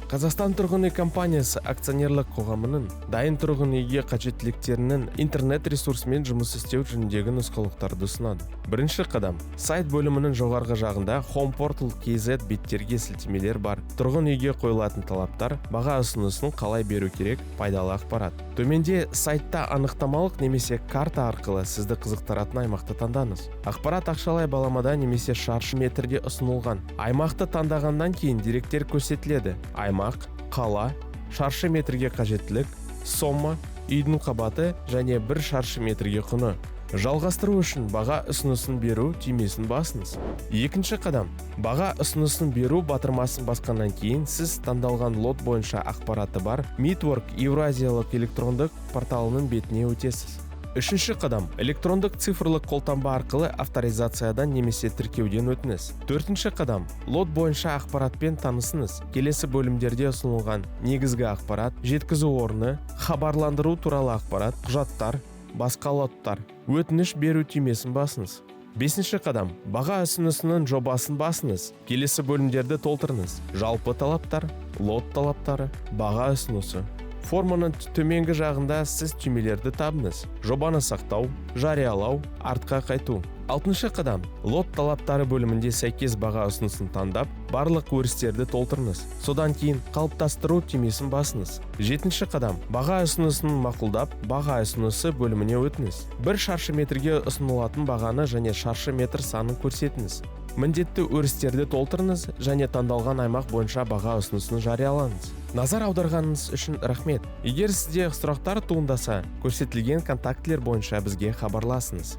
Қазақстан тұрғын үй компаниясы акционерлік қоғамының дайын тұрғын үйге қажеттіліктерінің интернет ресурсымен жұмыс істеу жөніндегі нұсқаулықтарды ұсынады. Бірінші қадам. Сайт бөлімінің жоғарғы жағында Home Portal KZ беттерге сілтемелер бар. Тұрғын үйге қойылатын талаптар, баға ұсынысын қалай беру керек, пайдалы ақпарат. Төменде сайтта анықтамалық немесе карта арқылы сізді қызықтыратын аймақты таңдаңыз. Ақпарат ақшалай баламада немесе шаршы метрде ұсынылған. Аймақты таңдағаннан кейін деректер көрсетіледі. Аймақ, қала, шаршы метрге қажеттілік, сомма, үйдің қабаты және 1 шаршы метрге құны. Жалғастыру үшін баға ұсынысын беру түймесін басыңыз. Екінші қадам. Баға ұсынысын беру батырмасын басқаннан кейін сіз таңдалған лот бойынша ақпараты бар Meetwork Еуразиялық электрондық порталының бетіне өтесіз. Үшінші қадам. Электрондық цифрлық қолтаңба арқылы авторизациядан немесе тіркеуден өтіңіз. Төртінші қадам. Лот бойынша ақпаратпен танысыңыз. Келесі бөлімдерде ұсынылған негізгі ақпарат, жеткізу орны, хабарландыру туралы ақпарат, құжаттар, басқа лоттар. Өтініш беру түймесін басыңыз. Бесінші қадам. Баға ұсынысының жобасын басыңыз. Келесі бөлімдерді толтырыңыз. Жалпы талаптар, лот талаптары, баға ұсынысы. Форманың төменгі жағында сіз түймелерді табыңыз. Жобаны сақтау, жариялау, артқа қайту. Алтыншы қадам. Лот талаптары бөлімінде сәйкес баға ұсынысын таңдап, барлық өрістерді толтырыңыз. Содан кейін қалыптастыру түймесін басыңыз. Жетінші қадам. Баға ұсынысын мақұлдап, баға ұсынысы бөліміне өтіңіз. 1 шаршы метрге ұсынылатын бағаны және шаршы метр санын көрсетіңіз. Міндетті өрістерді толтырыңыз және таңдалған аймақ бойынша баға ұсынысын жариялаңыз. Назар аударғаныңыз үшін рахмет. Егер сізде сұрақтар туындаса, көрсетілген контактілер бойынша бізге хабарласыңыз.